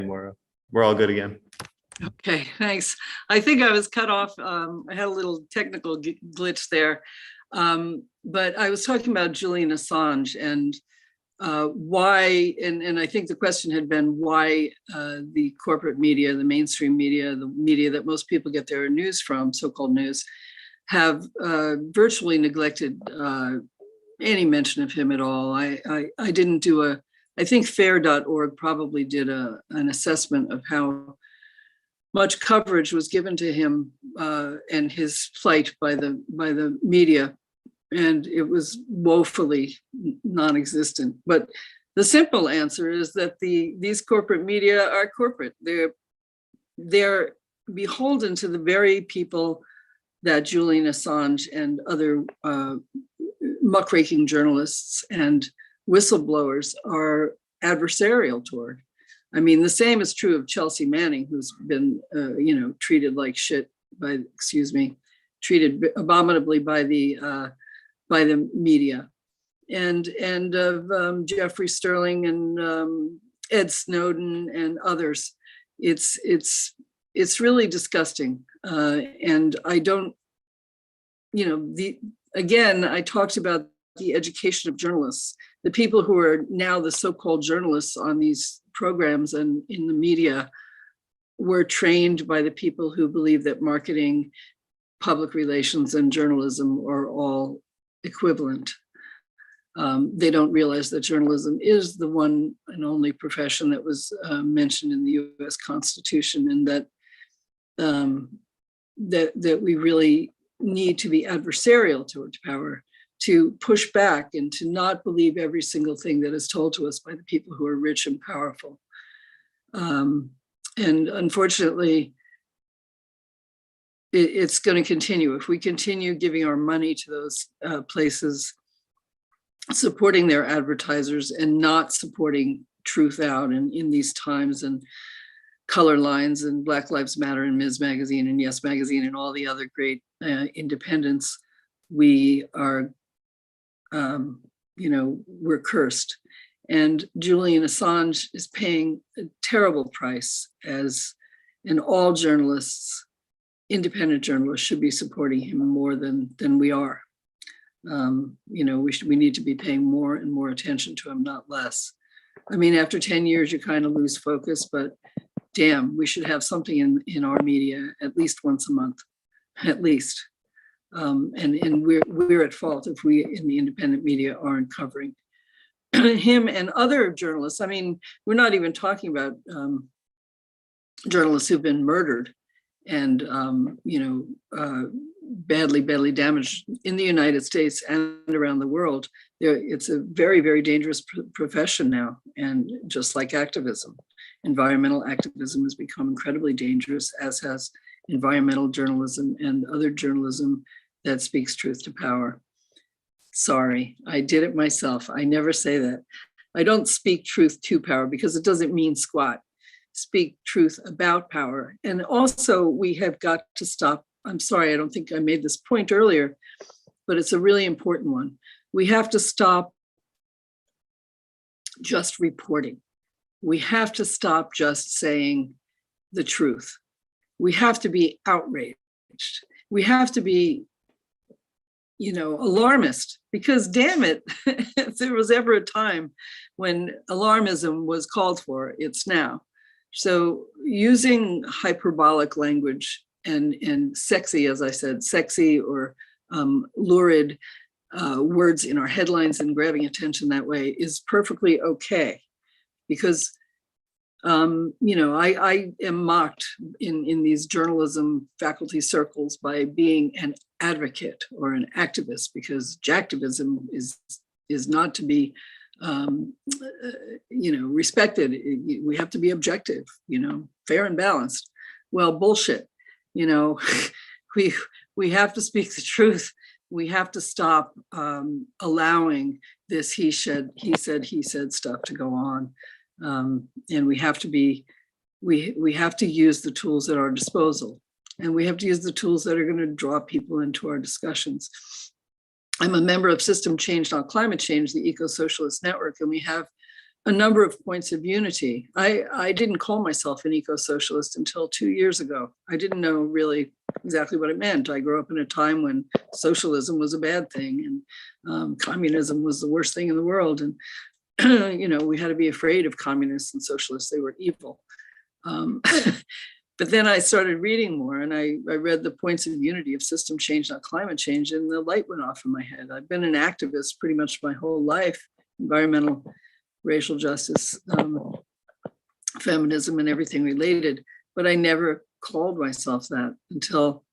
Maura. We're all good again. Okay, thanks. I think I was cut off. I had a little technical glitch there. But I was talking about Julian Assange and why, and I think the question had been why the corporate media, the mainstream media, the media that most people get their news from, so-called news, have virtually neglected any mention of him at all. I didn't do I think fair.org probably did an assessment of how much coverage was given to him and his plight by the media, and it was woefully non-existent. But the simple answer is that these corporate media are corporate. They're beholden to the very people that Julian Assange and other muckraking journalists and whistleblowers are adversarial toward. I mean, the same is true of Chelsea Manning, who's been, treated like shit treated abominably by the media, and of Jeffrey Sterling and Ed Snowden and others. It's really disgusting, and I don't, again, I talked about the education of journalists. The people who are now the so-called journalists on these programs and in the media were trained by the people who believe that marketing, public relations, and journalism are all equivalent. They don't realize that journalism is the one and only profession that was mentioned in the US Constitution, and that we really need to be adversarial towards power, to push back and to not believe every single thing that is told to us by the people who are rich and powerful. And unfortunately, it's going to continue. If we continue giving our money to those places, supporting their advertisers and not supporting truth out in these times, and Color Lines and Black Lives Matter and Ms. Magazine and Yes Magazine and all the other great independents, we are we're cursed. And Julian Assange is paying a terrible price, and all journalists, independent journalists, should be supporting him more than we are. We need to be paying more and more attention to him, not less. I mean, after 10 years, you kind of lose focus, but damn, we should have something in our media at least once a month, at least. And we're at fault if we in the independent media aren't covering him and other journalists. I mean, we're not even talking about journalists who've been murdered and badly damaged in the United States and around the world. It's a very, very dangerous profession now, and just like activism, environmental activism has become incredibly dangerous, as has environmental journalism and other journalism that speaks truth to power. Sorry, I did it myself. I never say that. I don't speak truth to power because it doesn't mean squat. Speak truth about power. And also, we have got to stop. I'm sorry, I don't think I made this point earlier, but it's a really important one. We have to stop just reporting. We have to stop just saying the truth. We have to be outraged. We have to be alarmist, because damn it, if there was ever a time when alarmism was called for, it's now. So using hyperbolic language and sexy, as I said, sexy or lurid words in our headlines and grabbing attention that way is perfectly okay, because I am mocked in these journalism faculty circles by being an advocate or an activist, because jacktivism is not to be respected. We have to be objective, fair and balanced. Well, bullshit. We have to speak the truth. We have to stop allowing this he said stuff to go on. And we have to use the tools at our disposal, and we have to use the tools that are going to draw people into our discussions. I'm a member of System Change on Climate Change, the Eco-Socialist Network, and we have a number of points of unity. I didn't call myself an eco-socialist until 2 years ago. I didn't know really exactly what it meant. I grew up in a time when socialism was a bad thing and communism was the worst thing in the world. And, we had to be afraid of communists and socialists. They were evil. But then I started reading more, and I read the points of unity of system change, not climate change, and the light went off in my head. I've been an activist pretty much my whole life, environmental, racial justice, feminism, and everything related, but I never called myself that until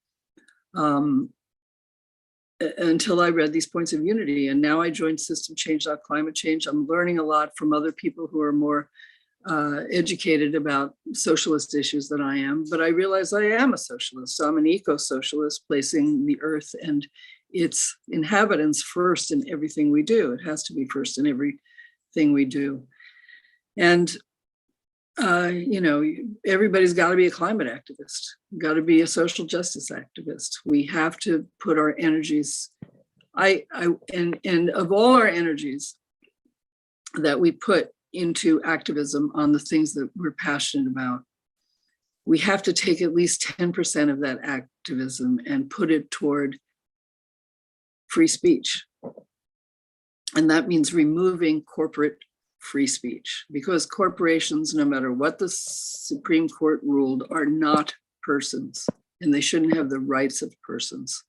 I read these points of unity. And now I joined System Change, not Climate Change. I'm learning a lot from other people who are more educated about socialist issues than I am, but I realize I am a socialist. So I'm an eco-socialist, placing the earth and its inhabitants first in everything we do. It has to be first in everything we do. And, everybody's got to be a climate activist, got to be a social justice activist. We have to put our energies, and of all our energies that we put into activism on the things that we're passionate about, we have to take at least 10% of that activism and put it toward free speech. And that means removing corporate free speech, because corporations, no matter what the Supreme Court ruled, are not persons, and they shouldn't have the rights of persons.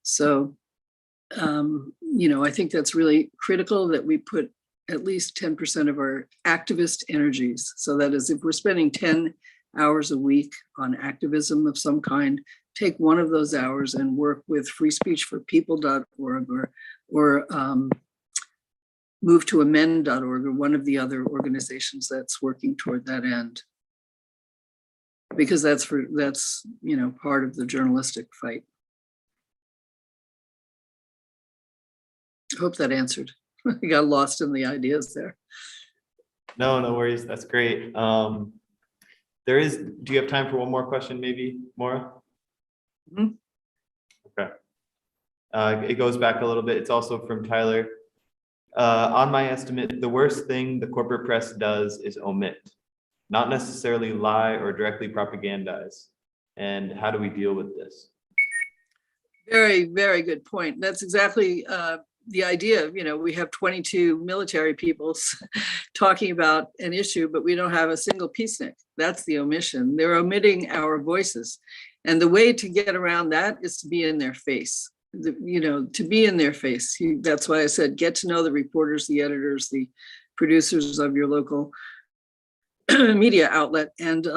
So, I think that's really critical that we put at least 10% of our activist energies. So that is, if we're spending 10 hours a week on activism of some kind, take one of those hours and work with freespeechforpeople.org or move to amend.org or one of the other organizations that's working toward that end. Because that's part of the journalistic fight. I hope that answered. I got lost in the ideas there. No worries. That's great. Do you have time for one more question, maybe, Maura? Mm-hmm. Okay. It goes back a little bit. It's also from Tyler. On my estimate, the worst thing the corporate press does is omit, not necessarily lie or directly propagandize. And how do we deal with this? Very, very good point. That's exactly the idea. We have 22 military people talking about an issue, but we don't have a single peacenik. That's the omission. They're omitting our voices. And the way to get around that is to be in their face. To be in their face. That's why I said, get to know the reporters, the editors, the producers of your local media outlet, and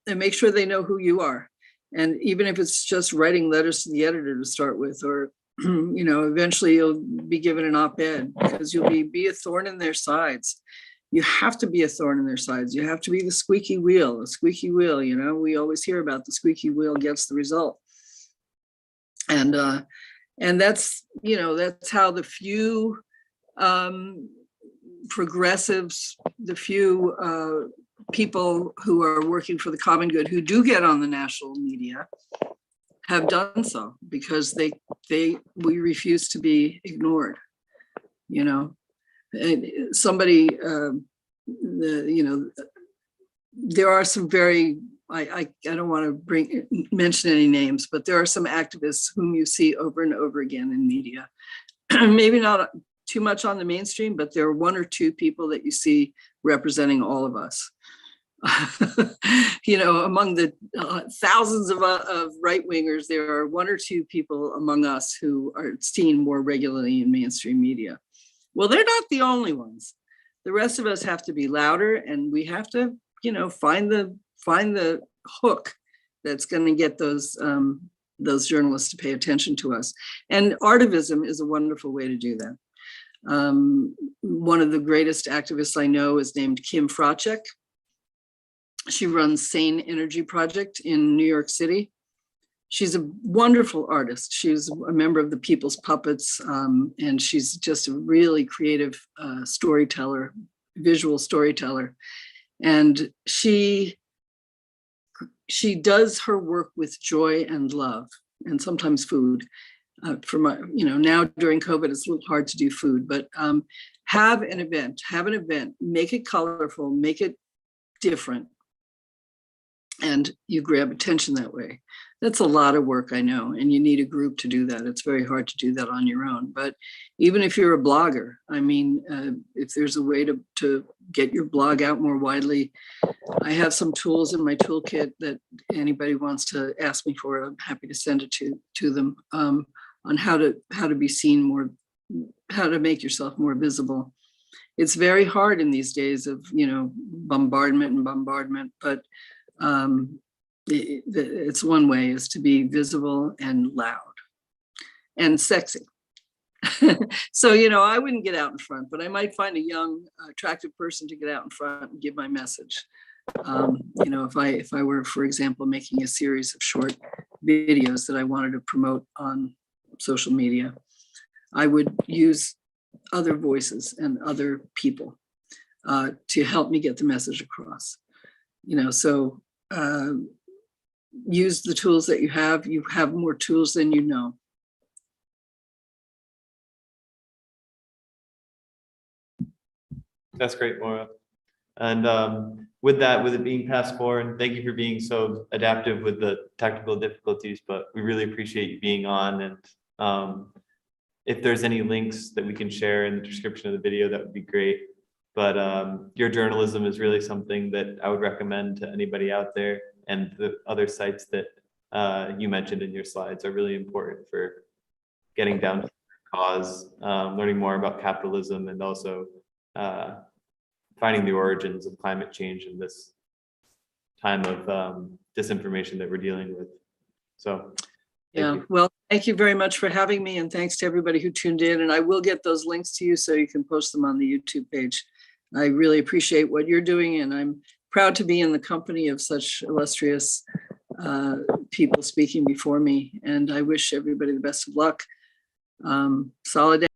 make sure they know who you are. And even if it's just writing letters to the editor to start with, or eventually you'll be given an op-ed, because you'll be a thorn in their sides. You have to be a thorn in their sides. You have to be the squeaky wheel. A squeaky wheel, we always hear about the squeaky wheel gets the result. And that's how the few progressives, the few people who are working for the common good, who do get on the national media, have done so, because we refuse to be ignored. Somebody, there are some very, I don't want to mention any names, but there are some activists whom you see over and over again in media. Maybe not too much on the mainstream, but there are one or two people that you see representing all of us. Among the thousands of right-wingers, there are one or two people among us who are seen more regularly in mainstream media. Well, they're not the only ones. The rest of us have to be louder, and we have to, find the hook that's going to get those journalists to pay attention to us. And artivism is a wonderful way to do that. One of the greatest activists I know is named Kim Fracek. She runs Sane Energy Project in New York City. She's a wonderful artist. She's a member of the People's Puppets, and she's just a really creative storyteller, visual storyteller. And she does her work with joy and love, and sometimes food. Now during COVID, it's a little hard to do food, but have an event, make it colorful, make it different. And you grab attention that way. That's a lot of work, I know, and you need a group to do that. It's very hard to do that on your own. But even if you're a blogger, I mean, if there's a way to get your blog out more widely, I have some tools in my toolkit that anybody wants to ask me for. I'm happy to send it to them on how to be seen more, how to make yourself more visible. It's very hard in these days of, bombardment, but it's one way is to be visible and loud and sexy. So, I wouldn't get out in front, but I might find a young, attractive person to get out in front and give my message. If I were, for example, making a series of short videos that I wanted to promote on social media, I would use other voices and other people to help me get the message across. So use the tools that you have. You have more tools than you know. That's great, Maura. And with it being past 4, and thank you for being so adaptive with the technical difficulties, but we really appreciate you being on. And if there's any links that we can share in the description of the video, that would be great. But your journalism is really something that I would recommend to anybody out there. And the other sites that you mentioned in your slides are really important for getting down to the cause, learning more about capitalism, and also finding the origins of climate change in this time of disinformation that we're dealing with. So yeah, well, thank you very much for having me, and thanks to everybody who tuned in. And I will get those links to you so you can post them on the YouTube page. I really appreciate what you're doing, and I'm proud to be in the company of such illustrious people speaking before me. And I wish everybody the best of luck. Solidarity.